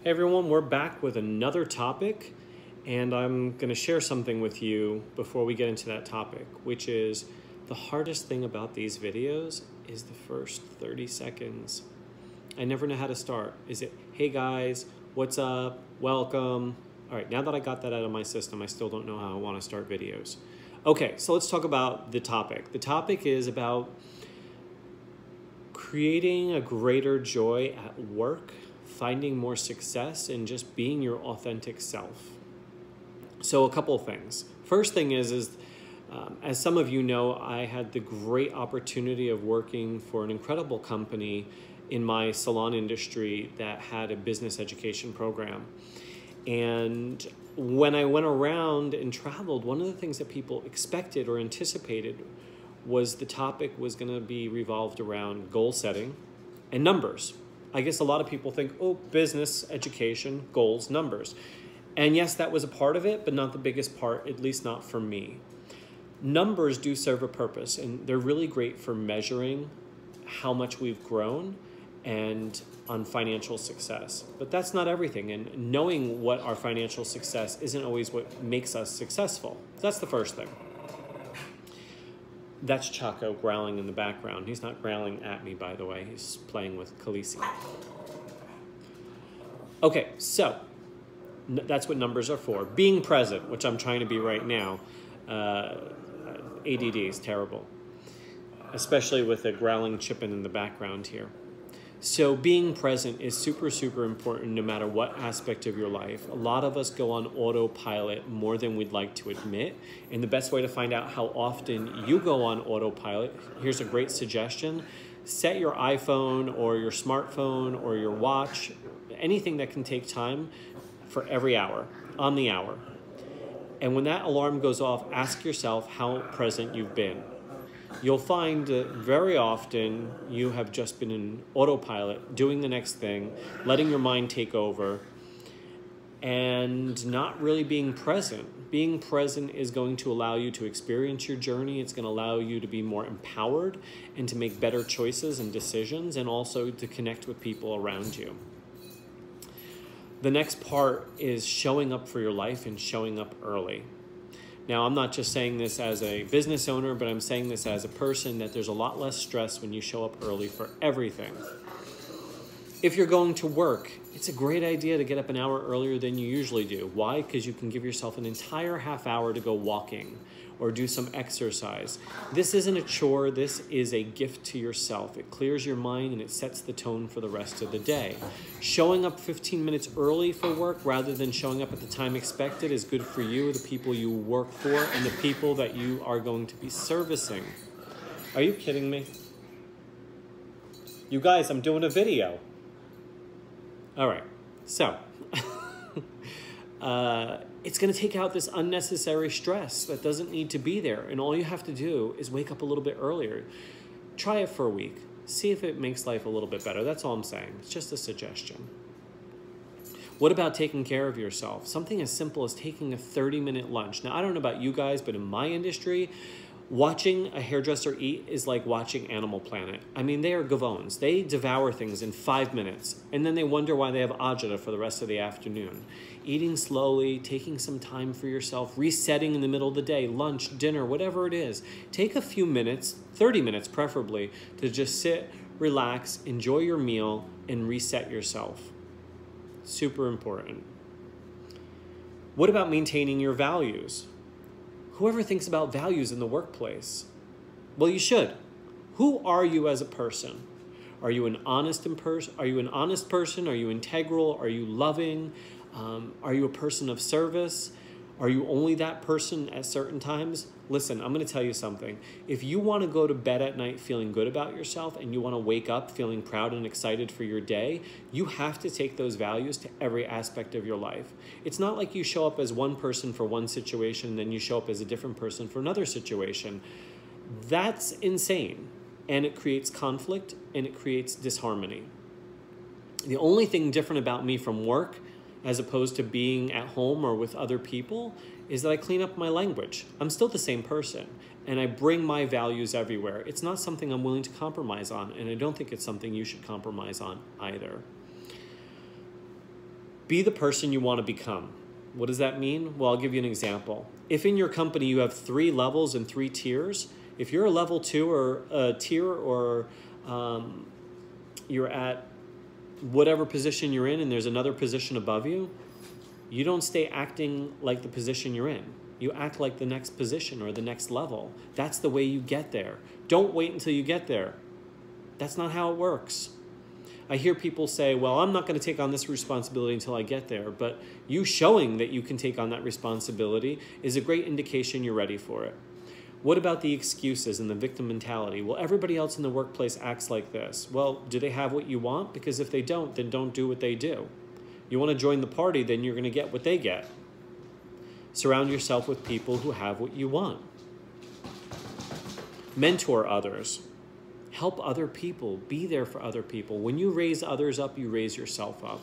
Hey everyone, we're back with another topic, and I'm going to share something with you before we get into that topic, which is the hardest thing about these videos is the first 30 seconds. I never know how to start. Is it, hey guys, what's up, welcome? All right, now that I got that out of my system, I still don't know how I want to start videos. Okay, so let's talk about the topic. The topic is about creating a greater joy at work, finding more success, and just being your authentic self. So a couple of things. First thing is as some of you know, I had the great opportunity of working for an incredible company in my salon industry that had a business education program. And when I went around and traveled, one of the things that people expected or anticipated was the topic was going to be revolved around goal setting and numbers. I guess a lot of people think, oh, business, education, goals, numbers. And yes, that was a part of it, but not the biggest part, at least not for me. Numbers do serve a purpose, and they're really great for measuring how much we've grown and on financial success. But that's not everything, and knowing what our financial success isn't always what makes us successful. That's the first thing. That's Chaco growling in the background. He's not growling at me, by the way. He's playing with Khaleesi. Okay, so that's what numbers are for. Being present, which I'm trying to be right now. ADD is terrible, especially with a growling chicken in the background here. So being present is super, super important no matter what aspect of your life. A lot of us go on autopilot more than we'd like to admit. And the best way to find out how often you go on autopilot, here's a great suggestion. Set your iPhone or your smartphone or your watch, anything that can take time for every hour, on the hour. And when that alarm goes off, ask yourself how present you've been. You'll find that very often you have just been in autopilot, doing the next thing, letting your mind take over, and not really being present. Being present is going to allow you to experience your journey. It's going to allow you to be more empowered and to make better choices and decisions, and also to connect with people around you. The next part is showing up for your life and showing up early. Now, I'm not just saying this as a business owner, but I'm saying this as a person that there's a lot less stress when you show up early for everything. If you're going to work, it's a great idea to get up an hour earlier than you usually do. Why? Because you can give yourself an entire half hour to go walking or do some exercise. This isn't a chore. This is a gift to yourself. It clears your mind and it sets the tone for the rest of the day. Showing up 15 minutes early for work rather than showing up at the time expected is good for you, the people you work for, and the people that you are going to be servicing. Are you kidding me? You guys, I'm doing a video. All right, so it's going to take out this unnecessary stress that doesn't need to be there. And all you have to do is wake up a little bit earlier. Try it for a week. See if it makes life a little bit better. That's all I'm saying. It's just a suggestion. What about taking care of yourself? Something as simple as taking a 30-minute lunch. Now, I don't know about you guys, but in my industry, watching a hairdresser eat is like watching Animal Planet. I mean, they are gavones. They devour things in 5 minutes, and then they wonder why they have agita for the rest of the afternoon. Eating slowly, taking some time for yourself, resetting in the middle of the day, lunch, dinner, whatever it is. Take a few minutes, 30 minutes preferably, to just sit, relax, enjoy your meal, and reset yourself. Super important. What about maintaining your values? Whoever thinks about values in the workplace? Well, you should. Who are you as a person? Are you an honest person? Are you an honest person? Are you integral? Are you loving? Are you a person of service? Are you only that person at certain times? Listen, I'm going to tell you something. If you want to go to bed at night feeling good about yourself and you want to wake up feeling proud and excited for your day, you have to take those values to every aspect of your life. It's not like you show up as one person for one situation and then you show up as a different person for another situation. That's insane, and it creates conflict and it creates disharmony. The only thing different about me from work as opposed to being at home or with other people is that I clean up my language. I'm still the same person, and I bring my values everywhere. It's not something I'm willing to compromise on, and I don't think it's something you should compromise on either. Be the person you want to become. What does that mean? Well, I'll give you an example. If in your company you have 3 levels and 3 tiers, if you're a level 2 or a tier, or you're at whatever position you're in and there's another position above you, you don't stay acting like the position you're in. You act like the next position or the next level. That's the way you get there. Don't wait until you get there. That's not how it works. I hear people say, well, I'm not going to take on this responsibility until I get there. But you showing that you can take on that responsibility is a great indication you're ready for it. What about the excuses and the victim mentality? Well, everybody else in the workplace acts like this. Well, do they have what you want? Because if they don't, then don't do what they do. You want to join the party, then you're going to get what they get. Surround yourself with people who have what you want. Mentor others. Help other people. Be there for other people. When you raise others up, you raise yourself up.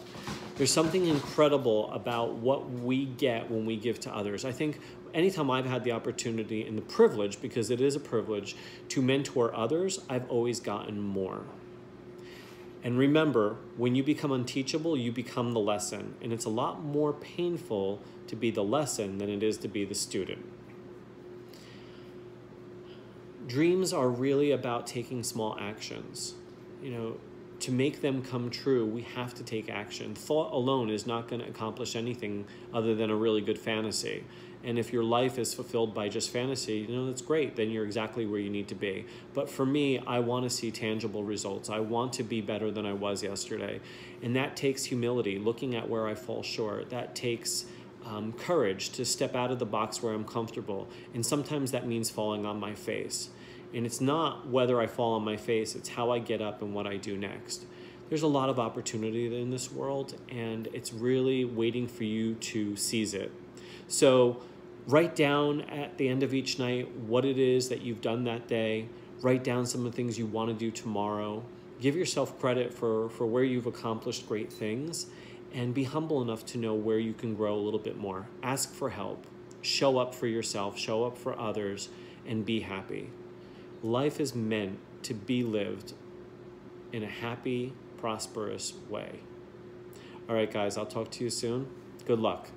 There's something incredible about what we get when we give to others. I think anytime I've had the opportunity and the privilege, because it is a privilege, to mentor others, I've always gotten more. And remember, when you become unteachable, you become the lesson. And it's a lot more painful to be the lesson than it is to be the student. Dreams are really about taking small actions. To make them come true, we have to take action. Thought alone is not going to accomplish anything other than a really good fantasy. And if your life is fulfilled by just fantasy, that's great. Then you're exactly where you need to be. But for me, I want to see tangible results. I want to be better than I was yesterday. And that takes humility, looking at where I fall short. That takes courage to step out of the box where I'm comfortable. And sometimes that means falling on my face. And it's not whether I fall on my face, it's how I get up and what I do next. There's a lot of opportunity in this world, and it's really waiting for you to seize it. So write down at the end of each night what it is that you've done that day. Write down some of the things you want to do tomorrow. Give yourself credit for where you've accomplished great things, and be humble enough to know where you can grow a little bit more. Ask for help. Show up for yourself. Show up for others, and be happy. Life is meant to be lived in a happy, prosperous way. All right, guys, I'll talk to you soon. Good luck.